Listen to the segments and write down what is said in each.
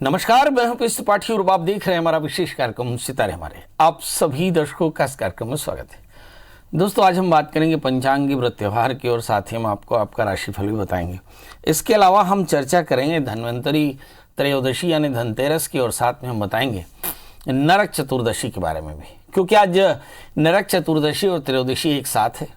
नमस्कार, मैं हूं पीयूष त्रिपाठी और आप देख रहे हैं हमारा विशेष कार्यक्रम सितारे हमारे। आप सभी दर्शकों का इस कार्यक्रम में स्वागत है। दोस्तों, आज हम बात करेंगे पंचांगी व्रत त्यौहार की और साथ ही हम आपको आपका राशिफल भी बताएंगे। इसके अलावा हम चर्चा करेंगे धन्वंतरी त्रयोदशी यानी धनतेरस की, और साथ में हम बताएंगे नरक चतुर्दशी के बारे में भी, क्योंकि आज नरक चतुर्दशी और त्रयोदशी एक साथ है।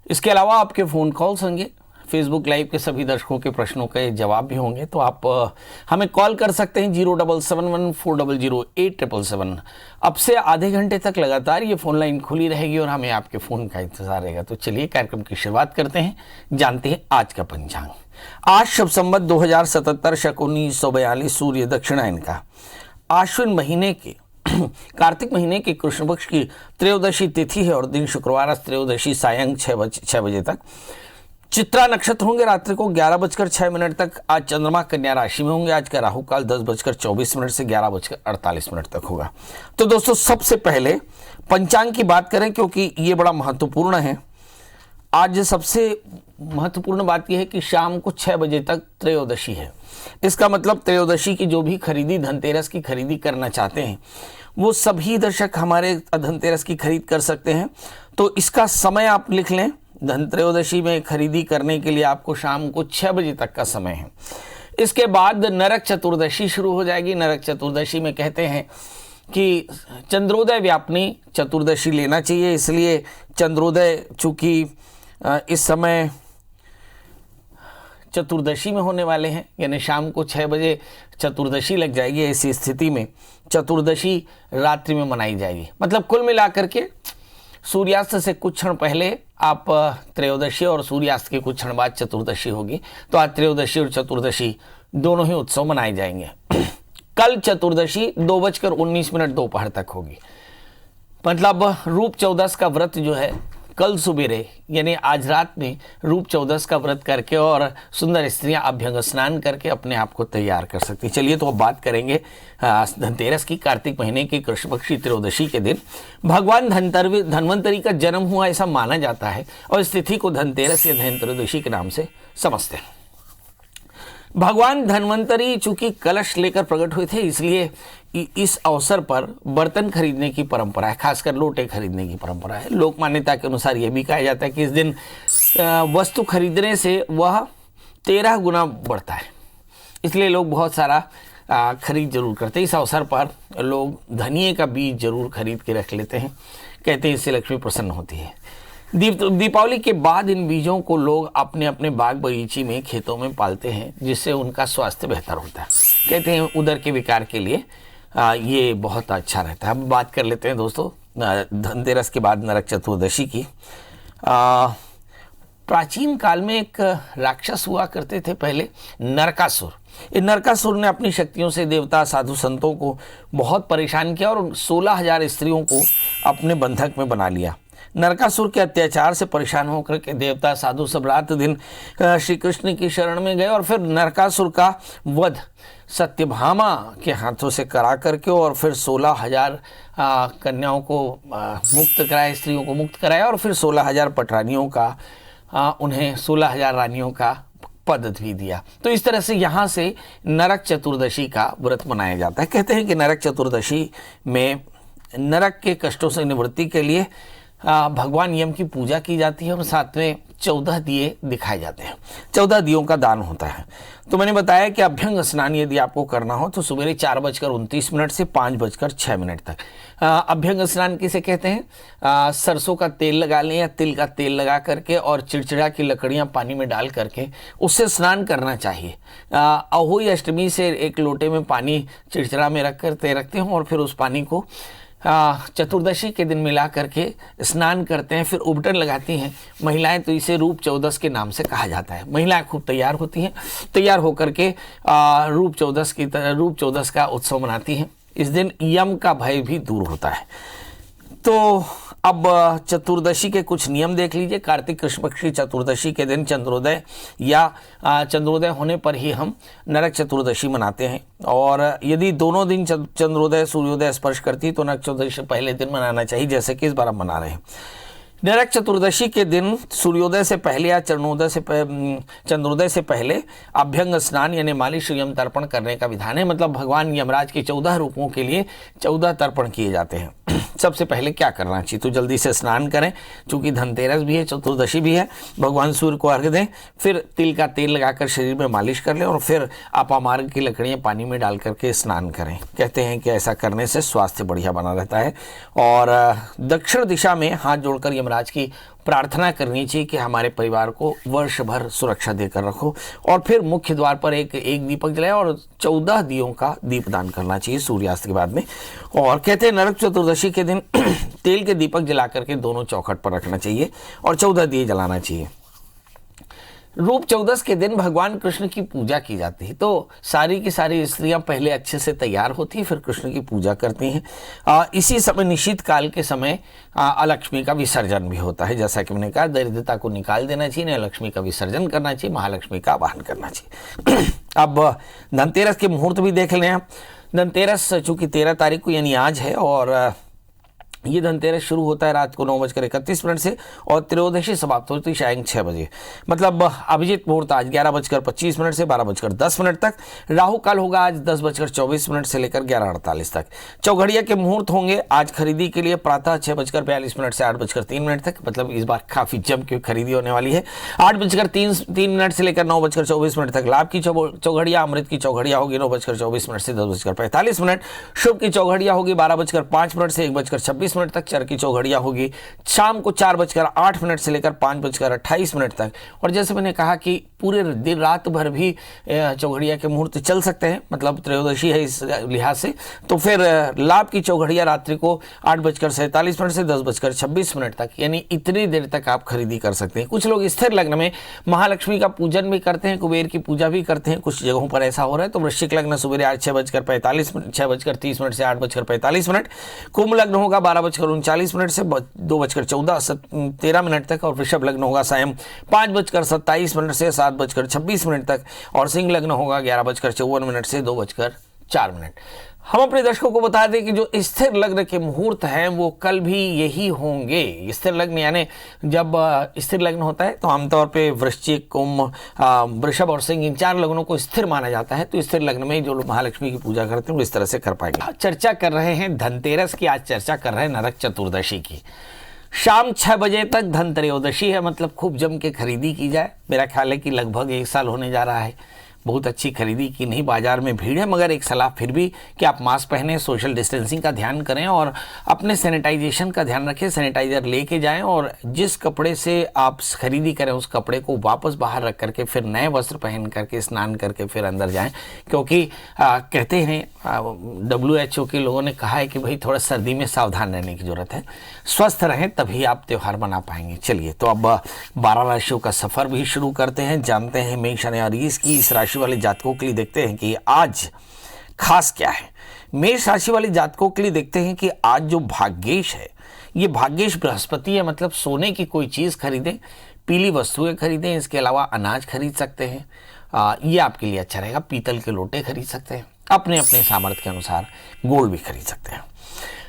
इसके अलावा आपके फ़ोन कॉल्स होंगे, फेसबुक लाइव के सभी दर्शकों के प्रश्नों के जवाब भी होंगे, तो आप हमें कॉल कर सकते हैं 0771400877। अब से आधे घंटे तक लगातार ये फ़ोन लाइन खुली रहेगी और हमें आपके फ़ोन का इंतजार रहेगा। तो चलिए कार्यक्रम की शुरुआत करते हैं, जानते हैं आज का पंचांग। आज शुभ संवत 2077 शक 1942 सूर्य दक्षिणायन का आश्विन महीने के कार्तिक महीने के कृष्ण पक्ष की त्रयोदशी तिथि है और दिन शुक्रवार त्रयोदशी सायं 6 बजे तक। चित्रा नक्षत्र होंगे रात्रि को 11:06 तक। आज चंद्रमा कन्या राशि में होंगे। आज का राहु काल 10:24 से 11:48 तक होगा। तो दोस्तों, सबसे पहले पंचांग की बात करें, क्योंकि ये बड़ा महत्वपूर्ण है। आज सबसे महत्वपूर्ण बात यह है कि शाम को 6 बजे तक त्रयोदशी है। इसका मतलब त्रयोदशी की जो भी खरीदी, धनतेरस की खरीदी करना चाहते हैं, वो सभी दर्शक हमारे धनतेरस की खरीद कर सकते हैं। तो इसका समय आप लिख लें। धन त्रयोदशी में खरीदी करने के लिए आपको शाम को 6 बजे तक का समय है। इसके बाद नरक चतुर्दशी शुरू हो जाएगी। नरक चतुर्दशी में कहते हैं कि चंद्रोदय व्यापनी चतुर्दशी लेना चाहिए, इसलिए चंद्रोदय चूँकि इस समय चतुर्दशी में होने वाले हैं, यानी शाम को 6 बजे चतुर्दशी लग जाएगी। ऐसी स्थिति में चतुर्दशी रात्रि में मनाई जाएगी। मतलब कुल मिलाकर के सूर्यास्त से कुछ क्षण पहले आप त्रयोदशी और सूर्यास्त के कुछ क्षण बाद चतुर्दशी होगी। तो आज त्रयोदशी और चतुर्दशी दोनों ही उत्सव मनाए जाएंगे। कल चतुर्दशी 2:19 दोपहर तक होगी। मतलब रूप चौदस का व्रत जो है, कल सुबेरे यानी आज रात में रूप चौदस का व्रत करके और सुंदर स्त्रियां अभ्यंग स्नान करके अपने आप को तैयार कर सकती। चलिए, तो अब बात करेंगे धनतेरस की। कार्तिक महीने की कृष्ण पक्षी त्रयोदशी के दिन भगवान धन्वंतरी का जन्म हुआ ऐसा माना जाता है और इस तिथि को धनतेरस या धन त्रयोदशी के नाम से समझते हैं। भगवान धन्वंतरी चूंकि कलश लेकर प्रकट हुए थे, इसलिए इस अवसर पर बर्तन खरीदने की परंपरा है, खासकर लोटे खरीदने की परंपरा है। लोक मान्यता के अनुसार यह भी कहा जाता है कि इस दिन वस्तु खरीदने से वह 13 गुना बढ़ता है, इसलिए लोग बहुत सारा खरीद जरूर करते हैं। इस अवसर पर लोग धनिये का बीज जरूर खरीद के रख लेते हैं, कहते हैं इससे लक्ष्मी प्रसन्न होती है। दीपावली के बाद इन बीजों को लोग अपने अपने बाग बगीची में, खेतों में पालते हैं, जिससे उनका स्वास्थ्य बेहतर होता है। कहते हैं उदर के विकार के लिए ये बहुत अच्छा रहता है। अब बात कर लेते हैं दोस्तों धनतेरस के बाद नरक चतुर्दशी की। प्राचीन काल में एक राक्षस हुआ करते थे पहले, नरकासुर। इन नरकासुर ने अपनी शक्तियों से देवता साधु संतों को बहुत परेशान किया और 16,000 स्त्रियों को अपने बंधक में बना लिया। नरकासुर के अत्याचार से परेशान होकर के देवता साधु सब रात दिन श्री कृष्ण की शरण में गए और फिर नरकासुर का वध सत्यभामा के हाथों से करा करके और फिर 16,000 कन्याओं को मुक्त कराया, स्त्रियों को मुक्त कराया और फिर 16,000 पटरानियों का उन्हें 16,000 रानियों का पद भी दिया। तो इस तरह से यहाँ से नरक चतुर्दशी का व्रत मनाया जाता है। कहते हैं कि नरक चतुर्दशी में नरक के कष्टों से निवृत्ति के लिए भगवान यम की पूजा की जाती है और साथ में 14 दिए दिखाए जाते हैं। 14 दियों का दान होता है। तो मैंने बताया कि अभ्यंग स्नान यदि आपको करना हो तो सुबह 4:29 से 5:06 तक। अभ्यंग स्नान किसे कहते हैं? सरसों का तेल लगा लें या तिल का तेल लगा करके और चिड़चिड़ा की लकड़ियां पानी में डाल करके उससे स्नान करना चाहिए। अहोई अष्टमी से एक लोटे में पानी चिड़चिड़ा में रखते हैं और फिर उस पानी को चतुर्दशी के दिन मिला करके स्नान करते हैं, फिर उबटन लगाती हैं महिलाएं। तो इसे रूप चौदस के नाम से कहा जाता है। महिलाएं खूब तैयार होती हैं, तैयार होकर के रूप चौदस का उत्सव मनाती हैं। इस दिन यम का भय भी दूर होता है। तो अब चतुर्दशी के कुछ नियम देख लीजिए। कार्तिक कृष्ण पक्षी चतुर्दशी के दिन चंद्रोदय या चंद्रोदय होने पर ही हम नरक चतुर्दशी मनाते हैं, और यदि दोनों दिन चंद्रोदय सूर्योदय स्पर्श करती तो नरक चतुर्दशी पहले दिन मनाना चाहिए, जैसे कि इस बार हम मना रहे हैं। नरक चतुर्दशी के दिन सूर्योदय से पहले या चंद्रोदय से पहले अभ्यंग स्नान यानी मालिश यम तर्पण करने का विधान है। मतलब भगवान यमराज के 14 रूपों के लिए 14 तर्पण किए जाते हैं। सबसे पहले क्या करना चाहिए, तो जल्दी से स्नान करें, क्योंकि धनतेरस भी है, चतुर्दशी भी है। भगवान सूर्य को अर्घ्य दें, फिर तिल का तेल लगाकर शरीर में मालिश कर लें और फिर अपामार्ग की लकड़ियाँ पानी में डाल करके स्नान करें। कहते हैं कि ऐसा करने से स्वास्थ्य बढ़िया बना रहता है। और दक्षिण दिशा में हाथ जोड़कर यमराज की प्रार्थना करनी चाहिए कि हमारे परिवार को वर्ष भर सुरक्षा देकर रखो। और फिर मुख्य द्वार पर एक दीपक जलाए और 14 दियों का दीपदान करना चाहिए सूर्यास्त के बाद में। और कहते हैं नरक चतुर्दशी के दिन तेल के दीपक जला करके दोनों चौखट पर रखना चाहिए और 14 दिए जलाना चाहिए। रूप 14 के दिन भगवान कृष्ण की पूजा की जाती है, तो सारी की सारी स्त्रियां पहले अच्छे से तैयार होती हैं, फिर कृष्ण की पूजा करती हैं। इसी समय निश्चित काल के समय अलक्ष्मी का विसर्जन भी होता है। जैसा कि मैंने कहा, दरिद्रता को निकाल देना चाहिए, अलक्ष्मी का विसर्जन करना चाहिए, महालक्ष्मी का आवाहन करना चाहिए। अब धनतेरस के मुहूर्त भी देख लें। धनतेरस चूंकि 13 तारीख को यानी आज है, और ये धनतेरस शुरू होता है रात को 9:31 से और त्रयोदशी समाप्त होती है शायद 6 बजे। मतलब अभिजीत मुहूर्त आज 11:25 से 12:10 तक। राहु काल होगा आज 10:24 से लेकर 11:48 तक। चौघड़िया के मुहूर्त होंगे आज खरीदी के लिए प्रातः 6:42 से 8:03 तक। मतलब इस बार काफी जम के खरीदी होने वाली है। 8:03 से लेकर 9:24 तक लाभ की चौघड़िया। अमृत की चौघड़िया होगी 9:24 से 10:45। शुभ की चौघड़िया होगी 12:05 से 1:26 तक। चर की चौघड़िया होगी शाम को 4:08 से लेकर 5:28 तक। और जैसे मैंने कहा कि पूरे दिन रात भर भी चौघड़िया के मुहूर्त चल सकते हैं, मतलब त्रयोदशी है इस लिहाज से। तो फिर लाभ की चौघड़िया रात्रि को 8:47 से 10:26 तक, यानी इतनी देर तक आप खरीदी कर सकते हैं। कुछ लोग स्थिर लग्न में महालक्ष्मी का पूजन भी करते हैं, कुबेर की पूजा भी करते हैं, कुछ जगहों पर ऐसा हो रहा है। तो वृश्चिक लग्न सुबह आज 6:30 से 8:45। कुंभ लग्न होगा 12:39 से 2:14 तक। और वृषभ लग्न होगा सायं 5:27 से 7:26 तक। और सिंह लग्न होगा 11:54 से 2:04। हम अपने दर्शकों को बता दें कि जो स्थिर लग्न के मुहूर्त हैं वो कल भी यही होंगे। स्थिर लग्न यानी जब स्थिर लग्न होता है तो आमतौर पे वृश्चिक, कुंभ, वृषभ और सिंह इन 4 लग्नों को स्थिर माना जाता है। तो स्थिर लग्न में जो लोग महालक्ष्मी की पूजा करते हैं वो इस तरह से कर पाएंगे। चर्चा कर रहे हैं धनतेरस की, आज चर्चा कर रहे हैं नरक चतुर्दशी की। शाम 6 बजे तक धनत्रयोदशी है, मतलब खूब जम के खरीदी की जाए। मेरा ख्याल है कि लगभग 1 साल होने जा रहा है, बहुत अच्छी खरीदी की नहीं, बाजार में भीड़ है। मगर एक सलाह फिर भी कि आप मास्क पहने, सोशल डिस्टेंसिंग का ध्यान करें और अपने सैनिटाइजेशन का ध्यान रखें। सैनिटाइजर लेके जाएं और जिस कपड़े से आप खरीदी करें उस कपड़े को वापस बाहर रख करके फिर नए वस्त्र पहन करके स्नान करके फिर अंदर जाएं। क्योंकि कहते हैं WHO के लोगों ने कहा है कि भाई थोड़ा सर्दी में सावधान रहने की जरूरत है। स्वस्थ रहें तभी आप त्यौहार मना पाएंगे। चलिए, तो अब 12 राशियों का सफर भी शुरू करते हैं, जानते हैं मेष यानी अरीस की इस राशि वाले जातकों के लिए। देखते हैं कि आज खास क्या है। मेष राशि वाले जातकों के लिए देखते हैं कि आज जो भाग्येश है ये भाग्येश बृहस्पति है। मतलब सोने की कोई चीज खरीदें, पीली वस्तुएं खरीदें, इसके अलावा अनाज खरीद सकते हैं, ये आपके लिए अच्छा रहेगा। पीतल के लोटे खरीद सकते हैं, अपने अपने सामर्थ्य के अनुसार गोल्ड भी खरीद सकते हैं।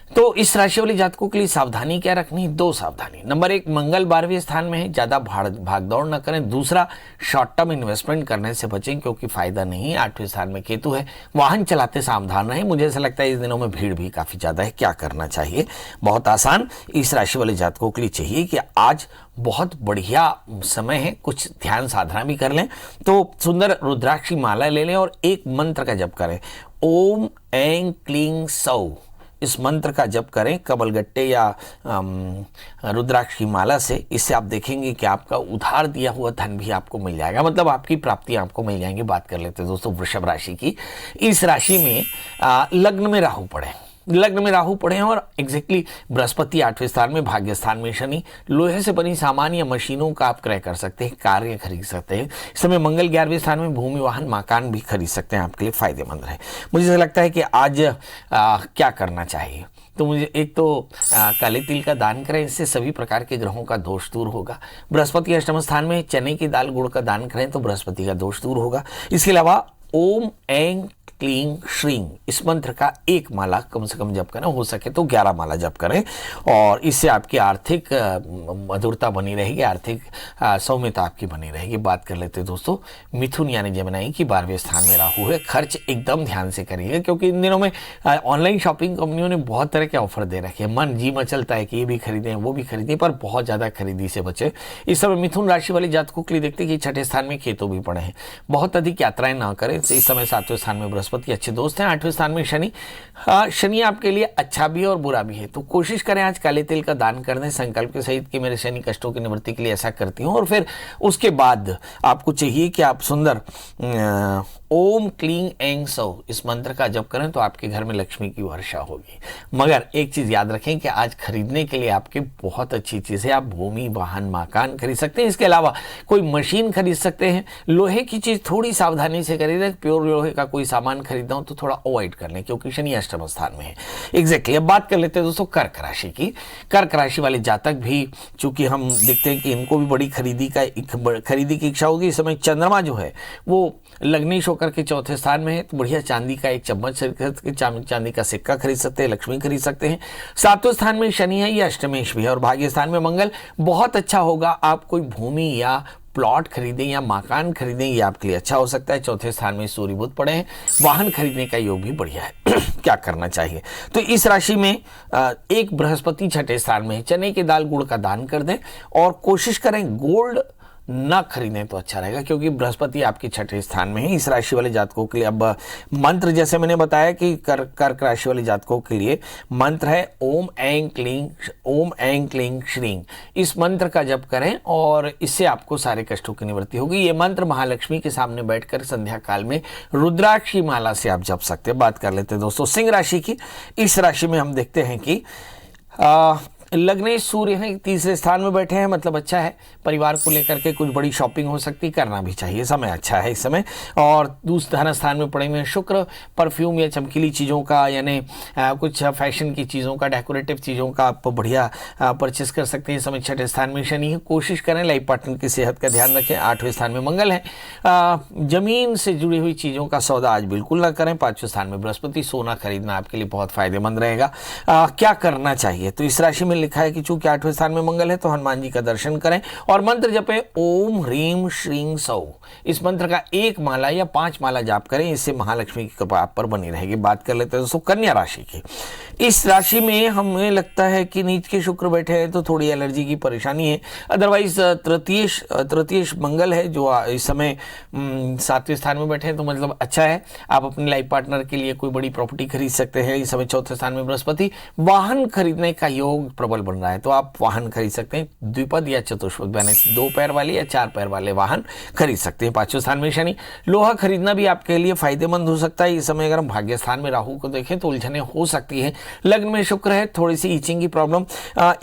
तो इस राशि वाले जातकों के लिए सावधानी क्या रखनी है? 2 सावधानी। नंबर 1, मंगल 12वें स्थान में है, ज्यादा भागदौड़ न करें। दूसरा, शॉर्ट टर्म इन्वेस्टमेंट करने से बचें क्योंकि फायदा नहीं है। 8वें स्थान में केतु है। वाहन चलाते सावधान रहें। मुझे ऐसा लगता है इस दिनों में भीड़ भी काफी ज्यादा है। क्या करना चाहिए? बहुत आसान। इस राशि वाले जातकों के लिए चाहिए कि आज बहुत बढ़िया समय है, कुछ ध्यान साधना भी कर लें। तो सुंदर रुद्राक्ष की माला ले लें और एक मंत्र का जप करें, ओम ऐं क्लीं सौ। इस मंत्र का जप करें कमलगट्टे या रुद्राक्ष की माला से। इससे आप देखेंगे कि आपका उधार दिया हुआ धन भी आपको मिल जाएगा, मतलब आपकी प्राप्तियां आपको मिल जाएंगी। बात कर लेते हैं दोस्तों वृषभ राशि की। इस राशि में लग्न में राहु पड़े और एग्जैक्टली बृहस्पति 8वें स्थान में, भाग्य स्थान में शनि। लोहे से बनी सामान या मशीनों का आप क्रय कर सकते हैं, कार्य खरीद सकते हैं। इस समय मंगल 11वें स्थान में, भूमि, वाहन, मकान भी खरीद सकते हैं, आपके लिए फायदेमंद है। मुझे ऐसा लगता है कि आज क्या करना चाहिए, तो मुझे एक तो काले तिल का दान करें, इससे सभी प्रकार के ग्रहों का दोष दूर होगा। बृहस्पति 8वें स्थान में, चने की दाल गुड़ का दान करें तो बृहस्पति का दोष दूर होगा। इसके अलावा ओम ऐं क्लीं श्रीं इस मंत्र का एक माला कम से कम जप करें, हो सके तो 11 माला जप करें, और इससे आपकी आर्थिक मधुरता बनी रहेगी, आर्थिक सौम्यता आपकी बनी रहेगी। बात कर लेते हैं दोस्तों मिथुन यानी जेमिनी की 12वें स्थान में राहु है। खर्च एकदम ध्यान से करिएगा, क्योंकि इन दिनों में ऑनलाइन शॉपिंग कंपनियों ने बहुत तरह के ऑफर दे रखे हैं। मन जी मचलता है कि ये भी खरीदें वो भी खरीदें, पर बहुत ज़्यादा खरीदी से बचे। इस समय मिथुन राशि वाले जातकों के लिए देखते हैं कि 6ठे स्थान में केतु भी पड़े हैं। बहुत अधिक यात्राएं ना करें। इस समय 7वें स्थान में बृहस्पति अच्छे दोस्त हैं। 8वें स्थान में शनि। शनि आपके लिए अच्छा भी है और बुरा भी है, तो कोशिश करें आज काले तिल का दान कर दें संकल्प के सहित कि मेरे शनि कष्टों की निवृत्ति के लिए ऐसा करती हूँ। और फिर उसके बाद आपको चाहिए कि आप सुंदर ओम क्लीं ऐं सौः इस मंत्र का जप करें तो आपके घर में लक्ष्मी की वर्षा होगी। मगर एक चीज़ याद रखें कि आज खरीदने के लिए आपके बहुत अच्छी चीज़ है। आप भूमि वाहन मकान खरीद सकते हैं, इसके अलावा कोई मशीन खरीद सकते हैं। लोहे की चीज़ थोड़ी सावधानी से खरीदें। प्योर लोहे का कोई सामान खरीदना हो तो थोड़ा अवॉइड कर लें, क्योंकि शनि अष्टम स्थान में है। एग्जैक्टली। अब बात कर लेते हैं दोस्तों कर्क राशि की। कर्क राशि वाले जातक भी चूंकि हम देखते हैं कि इनको भी बड़ी खरीदी की इच्छा होगी। इस समय चंद्रमा जो है वो लग्नेश होकर के 4थे स्थान में है, तो बढ़िया चांदी का एक चम्मच चांदी का सिक्का खरीद सकते हैं, लक्ष्मी खरीद सकते हैं। 7वें स्थान में शनि है, ये अष्टमेश भी है, और भाग्य स्थान में मंगल बहुत अच्छा होगा। आप कोई भूमि या प्लॉट खरीदें या मकान खरीदें, ये आपके लिए अच्छा हो सकता है। 4थे स्थान में सूर्य बुध पड़े हैं। वाहन खरीदने का योग भी बढ़िया है। क्या करना चाहिए, तो इस राशि में एक बृहस्पति 6ठे स्थान में है। चने की दाल गुड़ का दान कर दें, और कोशिश करें गोल्ड ना खरीदें तो अच्छा रहेगा, क्योंकि बृहस्पति आपके 6ठे स्थान में है। इस राशि वाले जातकों के लिए अब मंत्र, जैसे मैंने बताया कि कर्क राशि वाले जातकों के लिए मंत्र है ओम ऐं क्लीं श्रीं। इस मंत्र का जप करें और इससे आपको सारे कष्टों की निवृत्ति होगी। ये मंत्र महालक्ष्मी के सामने बैठकर संध्या काल में रुद्राक्षी माला से आप जप सकते हैं। बात कर लेते हैं दोस्तों सिंह राशि की। इस राशि में हम देखते हैं कि लग्नेश सूर्य हैं, 3रे स्थान में बैठे हैं, मतलब अच्छा है। परिवार को लेकर के कुछ बड़ी शॉपिंग हो सकती, करना भी चाहिए, समय अच्छा है इस समय। और धन स्थान में पड़े हुए हैं शुक्र। परफ्यूम या चमकीली चीज़ों का, यानी कुछ फैशन की चीज़ों का, डेकोरेटिव चीज़ों का आप बढ़िया परचेस कर सकते हैं। इस समय 6ठे स्थान में शनि है। कोशिश करें लाइफ पार्टनर की सेहत का ध्यान रखें। 8वें स्थान में मंगल है। जमीन से जुड़ी हुई चीज़ों का सौदा आज बिल्कुल ना करें। 5वें स्थान में बृहस्पति। सोना खरीदना आपके लिए बहुत फायदेमंद रहेगा। क्या करना चाहिए, तो इस राशि में लिखा है कि चूंकि 8वें स्थान में मंगल है तो हनुमान जी का दर्शन करें और मंत्र जपे ओम ह्रीं श्रीं सौः। इस मंत्र का 1 माला या 5 माला जाप करें, इससे महालक्ष्मी की कृपा आप पर बनी रहेगी। बात कर लेते हैं दोस्तों कन्या राशि की। इस राशि में हमें लगता है कि नीच के शुक्र बैठे हैं तो थोड़ी एलर्जी की परेशानी है। अदरवाइज तृतीय मंगल है जो इस समय 7वें स्थान में बैठे हैं, तो मतलब अच्छा है। आप अपने लाइफ पार्टनर के लिए कोई बड़ी प्रॉपर्टी खरीद सकते हैं। इस समय 4थे स्थान में बृहस्पति। वाहन खरीदने का योग प्रबल बन रहा है, तो आप वाहन खरीद सकते हैं। द्विपद या चतुष्पद, यानी 2 पैर वाले या 4 पैर वाले वाहन खरीद सकते हैं। 5वें स्थान में शनि। लोहा खरीदना भी आपके लिए फायदेमंद हो सकता है। इस समय अगर हम भाग्य स्थान में राहु को देखें तो उलझने हो सकती है। लग्न में शुक्र है, थोड़ी सी ईचिंग की प्रॉब्लम।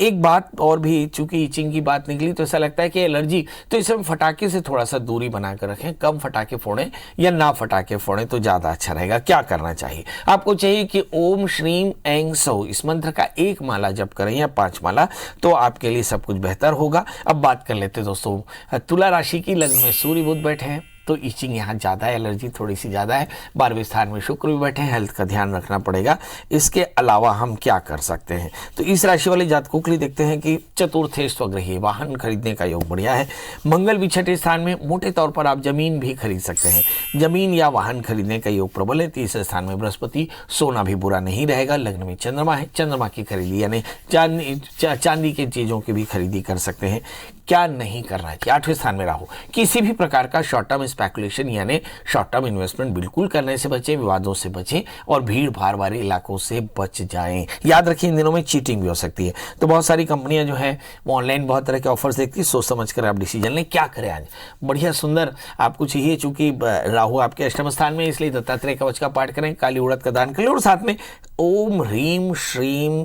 एक बात और भी, चूंकि ईचिंग की बात निकली तो ऐसा लगता है कि एलर्जी, तो इस समय फटाके से थोड़ा सा दूरी बनाकर रखें। कम फटाके फोड़ें या ना फटाके फोड़ें तो ज्यादा अच्छा रहेगा। क्या करना चाहिए, आपको चाहिए कि ओम श्रीं ऐं सौः इस मंत्र का 1 माला जप करें या 5 माला, तो आपके लिए सब कुछ बेहतर होगा। अब बात कर लेते हैं दोस्तों तुला राशि की। लग्न में सूर्य बुध बैठे हैं तो ईचिंग यहाँ ज़्यादा है, एलर्जी थोड़ी सी ज़्यादा है। 12वें स्थान में शुक्र भी बैठे हैं, हेल्थ का ध्यान रखना पड़ेगा। इसके अलावा हम क्या कर सकते हैं, तो इस राशि वाले जातकों के लिए देखते हैं कि चतुर्थे स्वगृही, वाहन खरीदने का योग बढ़िया है। मंगल भी 6ठे स्थान में। मोटे तौर पर आप जमीन भी खरीद सकते हैं, जमीन या वाहन खरीदने का योग प्रबल है। 3रे स्थान में बृहस्पति। सोना भी बुरा नहीं रहेगा। लग्न में चंद्रमा है, चंद्रमा की खरीदी यानी चांदी की चीज़ों की भी खरीदी कर सकते हैं। क्या नहीं करना चाहिए, 8वें स्थान में राहु। किसी भी प्रकार का शॉर्ट टर्म स्पेकुलेशन यानी शॉर्ट टर्म इन्वेस्टमेंट बिल्कुल करने से बचें, विवादों से बचें और भीड़ भाड़ वाले इलाकों से बच जाएं। याद रखिए इन दिनों में चीटिंग भी हो सकती है, तो बहुत सारी कंपनियां जो है वो ऑनलाइन बहुत तरह के ऑफर्स देखती है। सोच समझ कर आप डिसीजन लें। क्या करें आज, बढ़िया सुंदर आपको चाहिए, चूंकि राहु आपके अष्टम स्थान में, इसलिए दत्तात्रेय कवच का पाठ करें, काली उड़द का दान करें और साथ में ओम ह्रीं श्रीं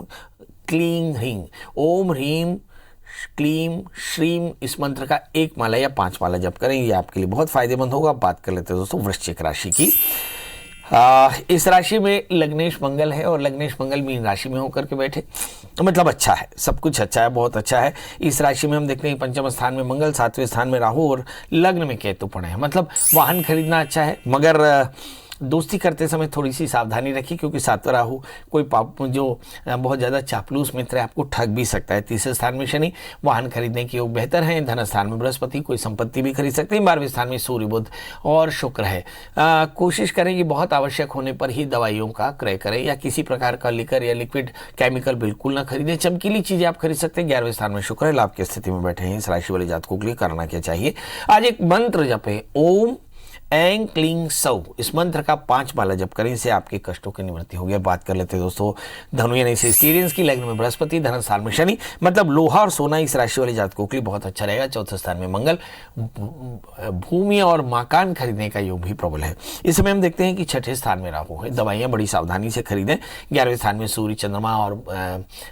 क्लीं ह्रीं, ओम ह्रीं क्लीं श्रीं इस मंत्र का 1 माला या 5 माला जप करें, ये आपके लिए बहुत फायदेमंद होगा। बात कर लेते हैं दोस्तों वृश्चिक राशि की। इस राशि में लग्नेश मंगल है और लग्नेश मंगल मीन राशि में होकर के बैठे, तो मतलब अच्छा है, सब कुछ अच्छा है, बहुत अच्छा है। इस राशि में हम देखते हैं 5वें स्थान में मंगल, 7वें स्थान में राहु और लग्न में केतु पड़े हैं, मतलब वाहन खरीदना अच्छा है। मगर दोस्ती करते समय थोड़ी सी सावधानी रखिए, क्योंकि सातवां राहु कोई पाप जो बहुत ज़्यादा चापलूस मित्र है आपको ठग भी सकता है। तीसरे स्थान में शनि, वाहन खरीदने के योग बेहतर हैं। धन स्थान में बृहस्पति, कोई संपत्ति भी खरीद सकते हैं। 12वें स्थान में सूर्य, बुध और शुक्र है। कोशिश करें कि बहुत आवश्यक होने पर ही दवाइयों का क्रय करें, या किसी प्रकार का लिकर या लिक्विड केमिकल बिल्कुल ना खरीदें। चमकीली चीजें आप खरीद सकते हैं। 11वें स्थान में शुक्र है, लाभ की स्थिति में बैठे हैं। इस राशि वाले जातकों के लिए करना क्या चाहिए? आज एक मंत्र जपे, ओम ऐं क्लीं सौ। इस मंत्र का 5 माला जप करें, इससे आपके कष्टों की निवृत्ति होगी। बात कर लेते हैं दोस्तों धनु यानी एक्सपीरियंस की। लग्न में बृहस्पति, धन स्थान में शनि, मतलब लोहा और सोना इस राशि वाले जातकों के लिए बहुत अच्छा रहेगा। चौथे स्थान में मंगल, भूमि और मकान खरीदने का योग भी प्रबल है। इस समय हम देखते हैं कि छठे स्थान में राहु है। दवाइयाँ बड़ी सावधानी से खरीदें। 11वें स्थान में सूर्य, चंद्रमा और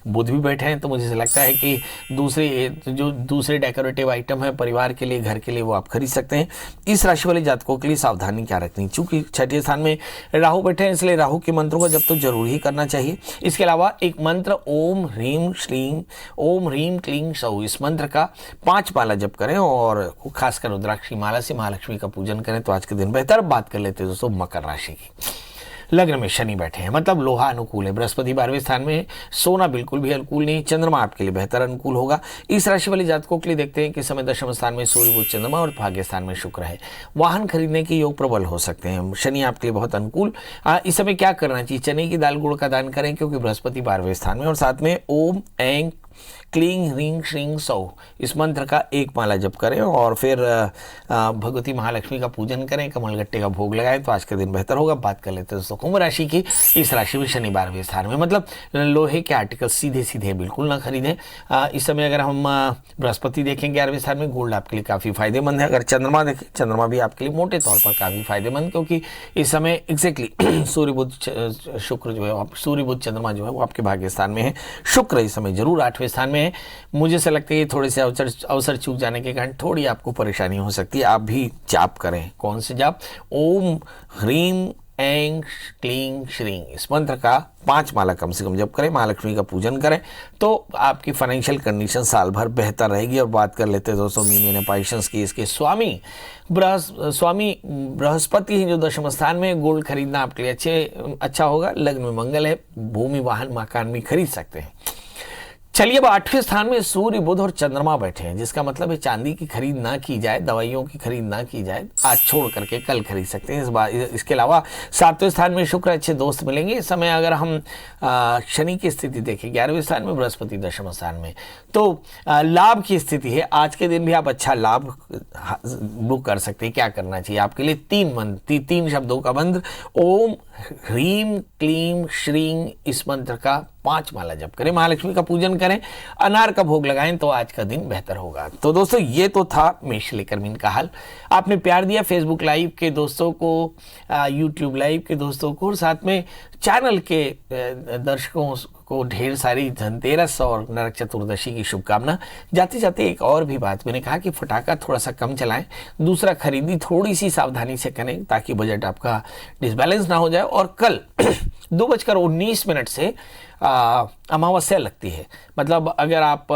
बुध भी बैठे हैं, तो मुझे लगता है कि दूसरे डेकोरेटिव आइटम है परिवार के लिए, घर के लिए, वो आप खरीद सकते हैं। इस राशि वाले जातकों के लिए सावधानी क्या रखनी, चूंकि छठे स्थान में राहु बैठे हैं, इसलिए राहु के मंत्रों का जब तो जरूर ही करना चाहिए। इसके अलावा एक मंत्र ओम ह्रीम क्लीं सौ, इस मंत्र का 5 माला जप करें और खासकर रुद्राक्ष की माला से महालक्ष्मी का पूजन करें तो आज के दिन बेहतर। बात कर लेते हैं दोस्तों मकर राशि की। लग्न में शनि बैठे हैं, मतलब लोहा अनुकूल है। बृहस्पति 12वें स्थान में, सोना बिल्कुल भी अनुकूल नहीं। चंद्रमा आपके लिए बेहतर अनुकूल होगा। इस राशि वाले जातकों के लिए देखते हैं कि समय दशम स्थान में सूर्य, बुध, चंद्रमा और भाग्य स्थान में शुक्र है। वाहन खरीदने के योग प्रबल हो सकते हैं। शनि आपके लिए बहुत अनुकूल। इस समय क्या करना चाहिए? चने की दाल गुड़ का दान करें, क्योंकि बृहस्पति 12वें स्थान में। और साथ में ओम ऐं क्लीं ह्रीं श्रीं सौ, इस मंत्र का 1 माला जप करें और फिर भगवती महालक्ष्मी का पूजन करें, कमलगट्टे का भोग लगाएं तो आज के दिन बेहतर होगा। बात कर लेते हैं दोस्तों कुंभ राशि की। इस राशि में शनि 12वें स्थान में, मतलब लोहे के आर्टिकल सीधे बिल्कुल ना खरीदें। इस समय अगर हम बृहस्पति देखें 11वें स्थान में, गोल्ड आपके लिए काफ़ी फायदेमंद है। अगर चंद्रमा देखें, चंद्रमा भी आपके लिए मोटे तौर पर काफ़ी फायदेमंद, क्योंकि इस समय एग्जैक्टली सूर्य बुध शुक्र जो है, सूर्य बुध चंद्रमा जो है वो आपके भाग्य स्थान में है। शुक्र इस समय जरूर 8वें स्थान में है। मुझे से लगता है कि थोड़े से अवसर चूक जाने के कारण थोड़ी आपको परेशानी हो सकती है। आप भी जाप करें। कौन से जाप? ओम ह्रीं ऐं क्लीं श्रीं, इस मंत्र का 5 माला कम से कम जप करें, महालक्ष्मी का पूजन करें तो आपकी फाइनेंशियल कंडीशन साल भर बेहतर रहेगी। और बात कर लेते हैं दोस्तों मीन यानी पैशंस की। इसके स्वामी बृहस्पति हैं जो दशम स्थान में। गोल्ड खरीदना आपके लिए अच्छा होगा। लग्न में मंगल है, भूमि वाहन मकान भी खरीद सकते हैं। चलिए अब 8वें स्थान में सूर्य, बुध और चंद्रमा बैठे हैं, जिसका मतलब है चांदी की खरीद ना की जाए, दवाइयों की खरीद ना की जाए। आज छोड़ करके कल खरीद सकते हैं इस बार। इसके अलावा 7वें स्थान में शुक्र, अच्छे दोस्त मिलेंगे। इस समय अगर हम शनि की स्थिति देखें 11वें स्थान में, बृहस्पति दशम स्थान में, तो लाभ की स्थिति है। आज के दिन भी आप अच्छा लाभ बुक कर सकते हैं। क्या करना चाहिए आपके लिए? 3 शब्दों का मंत्र ओम ह्रीं क्लीं श्रीं, इस मंत्र का 5 माला जप करें, महालक्ष्मी का पूजन करें, अनार का भोग लगाएं तो आज का दिन बेहतर होगा। तो दोस्तों ये तो था मेष लेकर मीन का हाल। आपने प्यार दिया फेसबुक लाइव के दोस्तों को, यूट्यूब लाइव के दोस्तों को, और साथ में चैनल के दर्शकों को ढेर सारी धनतेरस और नरक चतुर्दशी की शुभकामना। जाते जाते एक और भी बात, मैंने कहा कि फटाका थोड़ा सा कम चलाएं, दूसरा खरीदी थोड़ी सी सावधानी से करें ताकि बजट आपका डिसबैलेंस ना हो जाए। और कल 2:19 से अमावस्या लगती है, मतलब अगर आप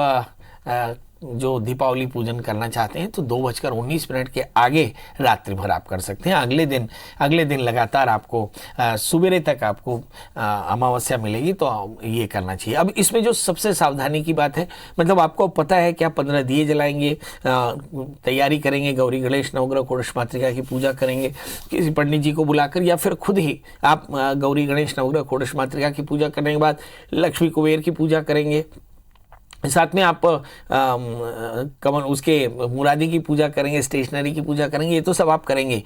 जो दीपावली पूजन करना चाहते हैं तो 2:19 के आगे रात्रि भर आप कर सकते हैं। अगले दिन लगातार आपको सुबेरे तक आपको अमावस्या मिलेगी, तो ये करना चाहिए। अब इसमें जो सबसे सावधानी की बात है, मतलब आपको पता है कि आप 15 दिए जलाएंगे, तैयारी करेंगे, गौरी गणेश नवग्रह षोडश मातृका की पूजा करेंगे किसी पंडित जी को बुलाकर, या फिर खुद ही आप गौरी गणेश नवग्रह षोडश मातृका की पूजा करने के बाद लक्ष्मी कुबेर की पूजा करेंगे, साथ में आप उसके मुरादी की पूजा करेंगे, स्टेशनरी की पूजा करेंगे, ये तो सब आप करेंगे।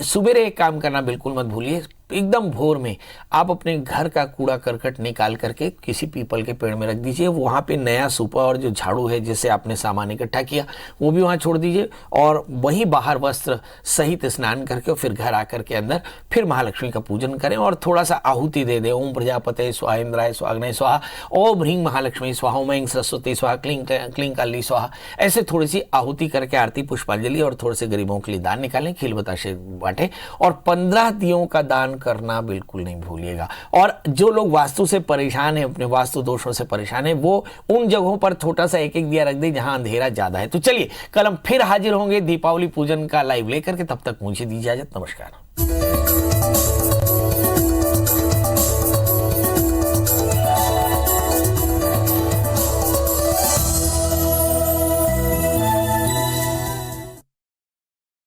सुबेरे एक काम करना बिल्कुल मत भूलिए, एकदम भोर में आप अपने घर का कूड़ा करकट निकाल करके किसी पीपल के पेड़ में रख दीजिए। वहाँ पे नया सूपा और जो झाड़ू है जिससे आपने सामान इकट्ठा किया वो भी वहाँ छोड़ दीजिए, और वहीं बाहर वस्त्र सहित स्नान करके फिर घर आकर के अंदर फिर महालक्ष्मी का पूजन करें और थोड़ा सा आहुति दे दें। ओम प्रजापते स्वाहा, इंद्राय स्वाग्नय स्वाहा, ओम ह्रीं महालक्ष्मी स्वाहा, ओम ऐं सरस्वती स्वाहा, क्लीं काली स्वाहा, ऐसे थोड़ी सी आहुति करके आरती पुष्पांजलि और थोड़े से गरीबों के लिए दान निकालें, खील बताशे बांटें, और 15 दियों का दान करना बिल्कुल नहीं भूलिएगा। और जो लोग वास्तु से परेशान हैं, अपने वास्तु दोषों से परेशान हैं, वो उन जगहों पर छोटा सा एक दिया रख दे जहां अंधेरा ज्यादा है। तो चलिए कल हम फिर हाजिर होंगे दीपावली पूजन का लाइव लेकर के, तब तक मुझे दीजिए इजाजत, नमस्कार।